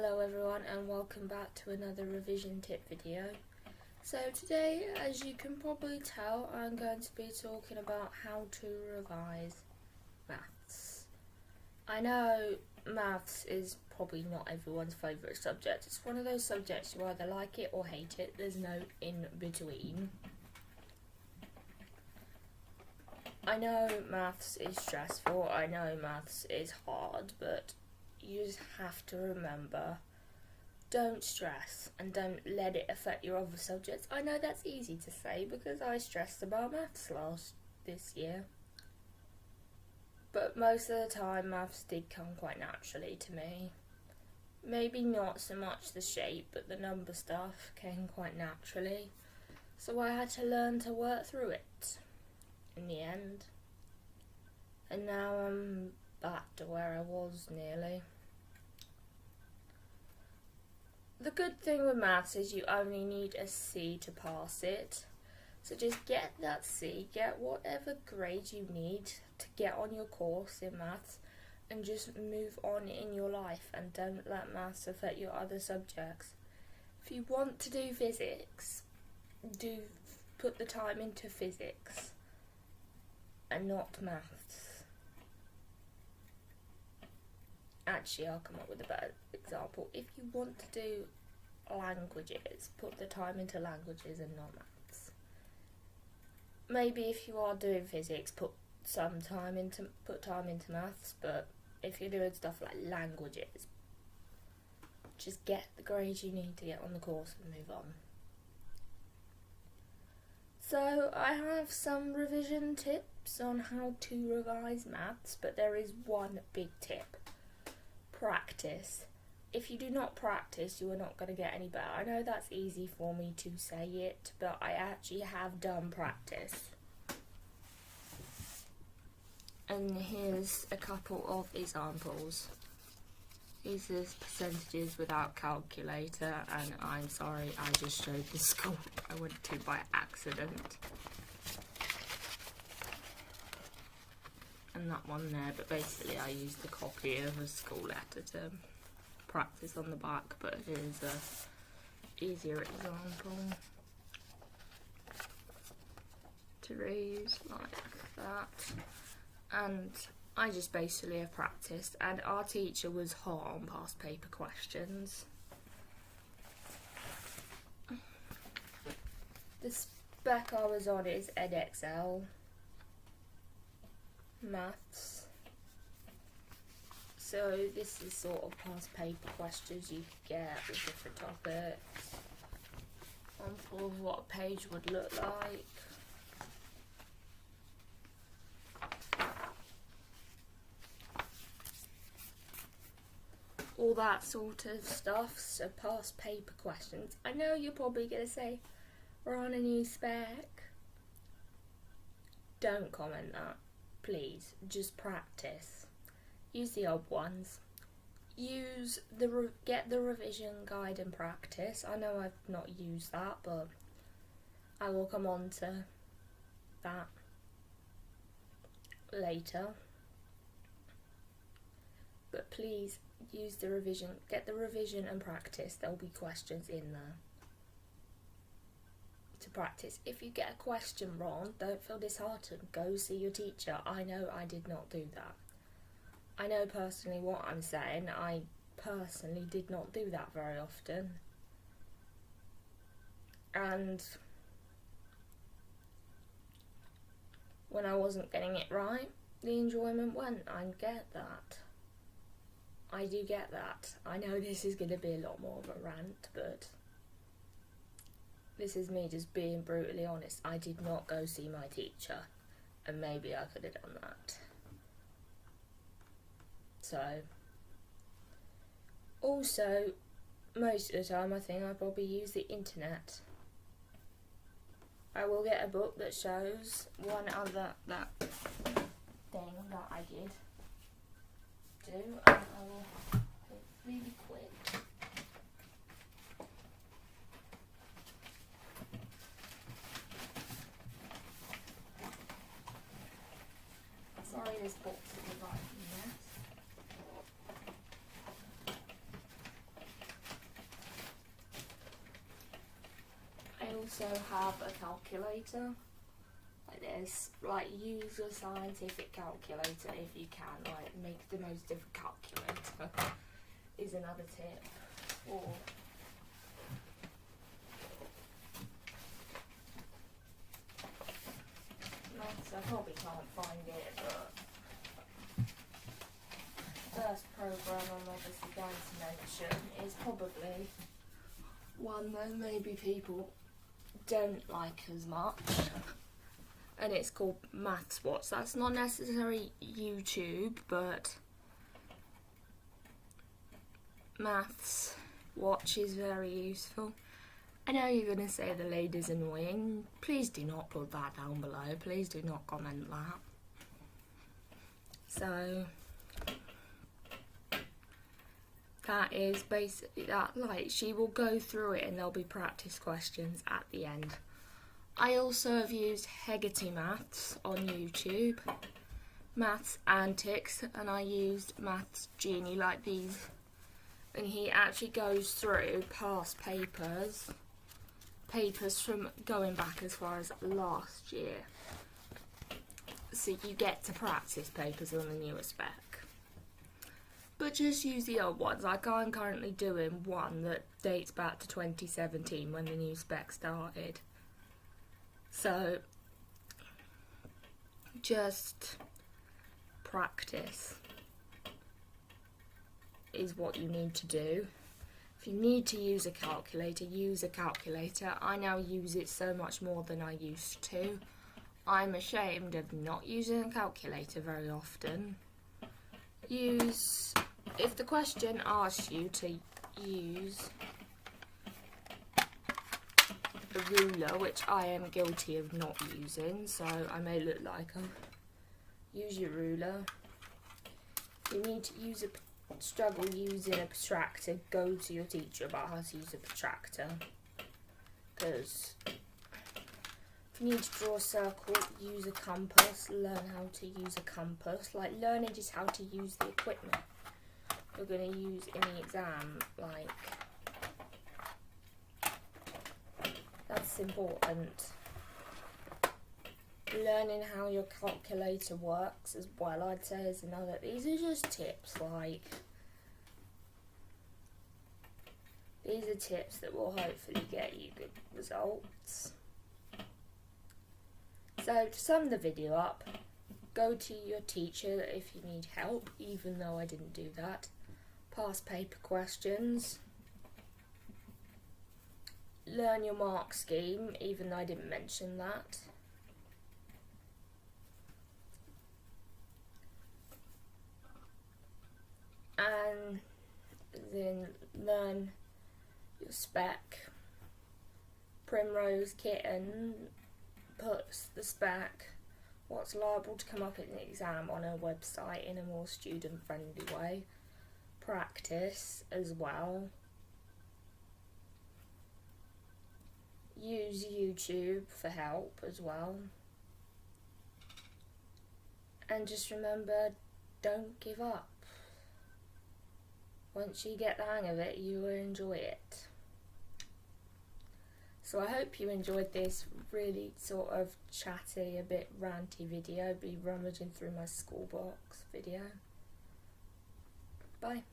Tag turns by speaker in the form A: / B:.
A: Hello everyone and welcome back to another revision tip video. So today, as you can probably tell, I'm going to be talking about how to revise maths. I know maths is probably not everyone's favourite subject. It's one of those subjects you either like it or hate it. There's no in between. I know maths is stressful, I know maths is hard, but you just have to remember, don't stress and don't let it affect your other subjects. I know that's easy to say because I stressed about maths this year. But most of the time maths did come quite naturally to me. Maybe not so much the shape, but the number stuff came quite naturally. So I had to learn to work through it in the end. And now I'm back to where I was nearly. The good thing with maths is you only need a C to pass it. So just get that C, get whatever grade you need to get on your course in maths, and just move on in your life and don't let maths affect your other subjects. If you want to do physics, put the time into physics and not maths. Actually, I'll come up with a better example. If you want to do languages, put the time into languages and not maths. Maybe if you are doing physics, put time into maths, but if you're doing stuff like languages, just get the grades you need to get on the course and move on. So I have some revision tips on how to revise maths, but there is one big tip. Practice. If you do not practice, you are not going to get any better. I know that's easy for me to say it, but I actually have done practice. And here's a couple of examples. These are percentages without calculator, and I'm sorry, I just showed the school I went to by accident. And that one there, but basically I used a copy of a school letter to practice on the back, but here's a easier example to read like that. And I just basically have practiced, and our teacher was hot on past paper questions. The spec I was on is EdXL Maths. So this is sort of past paper questions you could get with different topics. Example of what a page would look like. All that sort of stuff, so past paper questions. I know you're probably going to say, we're on a new spec. Don't comment that. Please, just practice. Use the odd ones. Get the revision guide and practice. I know I've not used that, but I will come on to that later. But please use the revision. Get the revision and practice. There'll be questions in there to practice. If you get a question wrong, don't feel disheartened. Go see your teacher. I know I did not do that. I know personally what I'm saying. I personally did not do that very often. And when I wasn't getting it right, the enjoyment went. I get that. I do get that. I know this is going to be a lot more of a rant, but this is me just being brutally honest. I did not go see my teacher, and maybe I could have done that. So, also, most of the time I think I probably use the internet. I will get a book that shows one other thing that I did do, and I will go really quick. Sorry, this box is a right mess. also have a calculator like this. Like, use a scientific calculator if you can. Like, make the most of a calculator is another tip. Or maths, I probably can't find it, but first program I'm obviously going to mention is probably one that maybe people don't like as much, and it's called Maths Watch. That's not necessarily YouTube, but Maths Watch is very useful. I know you're going to say the lady's annoying. Please do not put that down below. Please do not comment that. So that is basically that. Like, she will go through it and there'll be practice questions at the end. I also have used Hegarty Maths on YouTube, Maths Antics, and I used Maths Genie like these. And he actually goes through past papers from going back as far as last year. So you get to practice papers on the newer spec. But just use the old ones. Like, I'm currently doing one that dates back to 2017 when the new spec started. So just practice is what you need to do. If you need to use a calculator, use a calculator. I now use it so much more than I used to. I'm ashamed of not using a calculator very often. If the question asks you to use a ruler, which I am guilty of not using, so I may look like use your ruler. If you need to struggle using a protractor, go to your teacher about how to use a protractor. Because if you need to draw a circle, use a compass. Learn how to use a compass. Like, learning just how to use the equipment you're going to use in the exam. Like, that's important. Learning how your calculator works as well, I'd say, is another. These are just tips, like, these are tips that will hopefully get you good results. So, to sum the video up, go to your teacher if you need help, even though I didn't do that. Past paper questions. Learn your mark scheme, even though I didn't mention that. And then learn your spec. Primrose Kitten puts the spec, what's liable to come up in the exam, on a website in a more student friendly way. Practice as well. Use YouTube for help as well. And just remember, don't give up. Once you get the hang of it, you will enjoy it. So I hope you enjoyed this really sort of chatty, a bit ranty video. Be rummaging through my school box video. Bye.